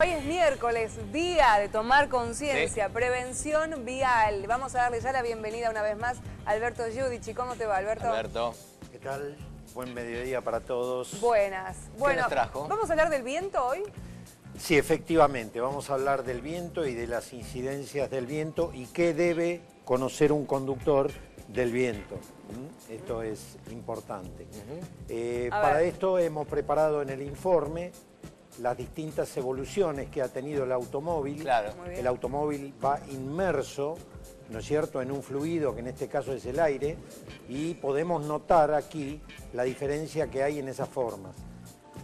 Hoy es miércoles, día de tomar conciencia, prevención vial. Vamos a darle ya la bienvenida una vez más a Alberto Giudici. ¿Cómo te va, Alberto? Alberto. ¿Qué tal? Buen mediodía para todos. Buenas. Bueno, ¿Qué nos trajo? ¿vamos a hablar del viento hoy? Sí, efectivamente, vamos a hablar del viento y de las incidencias del viento y qué debe conocer un conductor del viento. Esto es importante. Para esto hemos preparado en el informe las distintas evoluciones que ha tenido el automóvil. Claro. El automóvil va inmerso, ¿no es cierto?, en un fluido que en este caso es el aire, y podemos notar aquí la diferencia que hay en esas formas.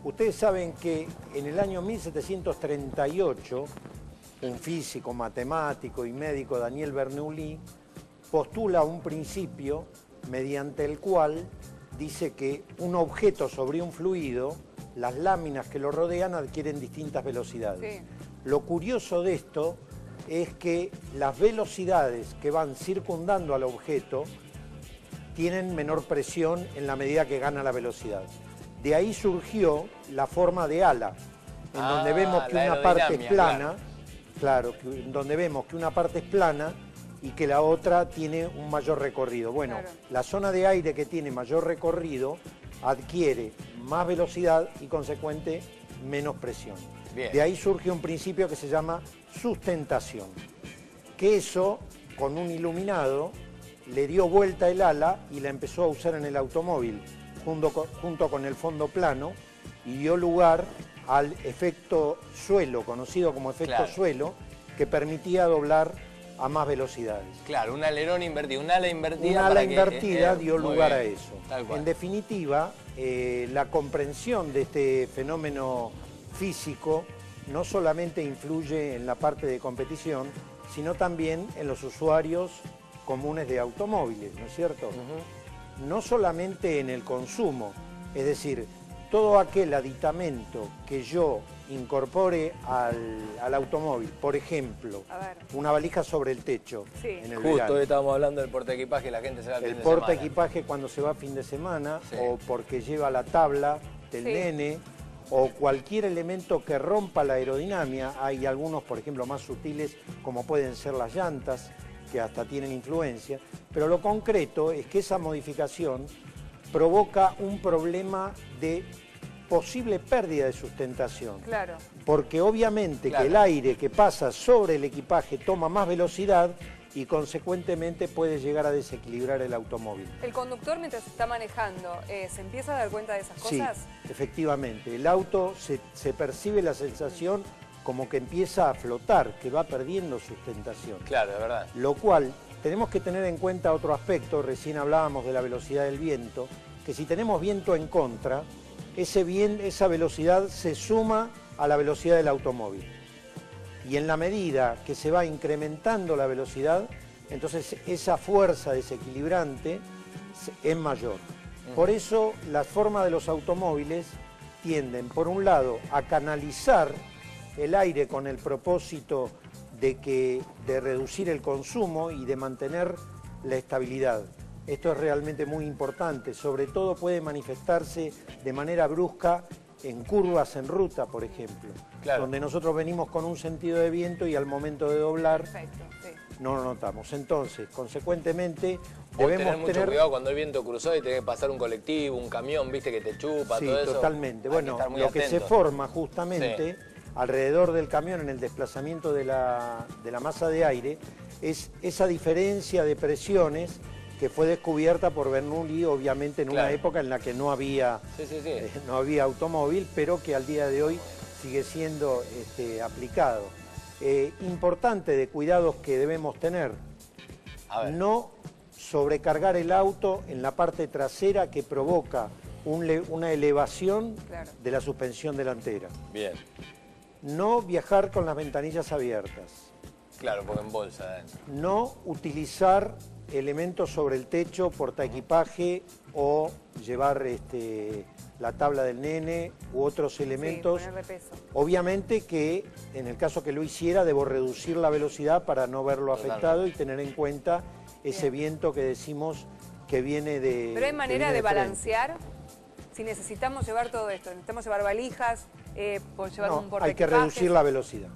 Ustedes saben que en el año 1738, un físico, matemático y médico, Daniel Bernoulli, postula un principio mediante el cual dice que un objeto sobre un fluido, las láminas que lo rodean adquieren distintas velocidades. Sí. Lo curioso de esto es que las velocidades que van circundando al objeto tienen menor presión en la medida que gana la velocidad. De ahí surgió la forma de ala, en donde vemos que una parte es plana, donde vemos que una parte es plana y que la otra tiene un mayor recorrido. Bueno, la zona de aire que tiene mayor recorrido adquiere más velocidad y consecuente menos presión. Bien. De ahí surge un principio que se llama sustentación, que eso con un iluminado le dio vuelta el ala y la empezó a usar en el automóvil junto con el fondo plano y dio lugar al efecto suelo, conocido como efecto suelo, que permitía doblar a más velocidades. Claro, un alerón invertido, un ala invertida. Un ala invertida dio lugar a eso. Tal cual. En definitiva, la comprensión de este fenómeno físico no solamente influye en la parte de competición, sino también en los usuarios comunes de automóviles, ¿no es cierto? No solamente en el consumo, es decir, todo aquel aditamento que yo incorpore al automóvil, por ejemplo, una valija sobre el techo, en el Justo verano. hoy estábamos hablando del portaequipaje, la gente se va al fin El de semana. portaequipaje cuando se va a fin de semana, o porque lleva la tabla del nene, o cualquier elemento que rompa la aerodinámica. Hay algunos, por ejemplo, más sutiles, como pueden ser las llantas, que hasta tienen influencia, pero lo concreto es que esa modificación provoca un problema de posible pérdida de sustentación. Claro. Porque obviamente que el aire que pasa sobre el equipaje toma más velocidad y consecuentemente puede llegar a desequilibrar el automóvil. ¿El conductor mientras está manejando se empieza a dar cuenta de esas cosas? Sí, efectivamente. El auto se percibe la sensación como que empieza a flotar, que va perdiendo sustentación. Claro, de verdad. Lo cual tenemos que tener en cuenta otro aspecto, recién hablábamos de la velocidad del viento, que si tenemos viento en contra, esa velocidad se suma a la velocidad del automóvil. Y en la medida que se va incrementando la velocidad, entonces esa fuerza desequilibrante es mayor. Por eso las formas de los automóviles tienden, por un lado, a canalizar el aire con el propósito de reducir el consumo y de mantener la estabilidad. Esto es realmente muy importante, sobre todo puede manifestarse de manera brusca en curvas en ruta, por ejemplo, donde nosotros venimos con un sentido de viento y al momento de doblar no lo notamos. Entonces, consecuentemente, debemos tener mucho cuidado cuando hay viento cruzado y tenés que pasar un colectivo, un camión, viste, que te chupa, todo eso. Sí, totalmente. Bueno, lo que se forma justamente alrededor del camión en el desplazamiento de la masa de aire es esa diferencia de presiones que fue descubierta por Bernoulli, obviamente en una época en la que no había, no había automóvil, pero que al día de hoy sigue siendo aplicado. Importante de cuidados que debemos tener, no sobrecargar el auto en la parte trasera que provoca una elevación de la suspensión delantera. Bien. No viajar con las ventanillas abiertas. Claro, porque en bolsa adentro. No utilizar elementos sobre el techo, portaequipaje o llevar la tabla del nene u otros elementos. Ponerle peso. Obviamente que en el caso que lo hiciera debo reducir la velocidad para no verlo afectado y tener en cuenta ese viento que decimos que viene de... Pero hay manera de balancear. Si necesitamos llevar todo esto, necesitamos llevar valijas, por llevar No, un hay que portaequipajes. reducir la velocidad.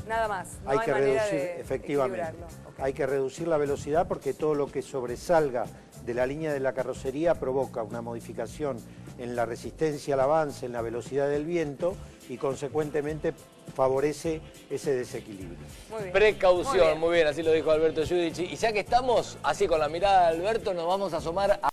Nada más, no Hay hay que manera reducir, de efectivamente. equilibrarlo. Ok. Hay que reducir la velocidad porque todo lo que sobresalga de la línea de la carrocería provoca una modificación en la resistencia al avance, en la velocidad del viento y consecuentemente favorece ese desequilibrio. Muy bien. Precaución, muy bien, así lo dijo Alberto Giudici. Y ya que estamos así con la mirada de Alberto, nos vamos a asomar a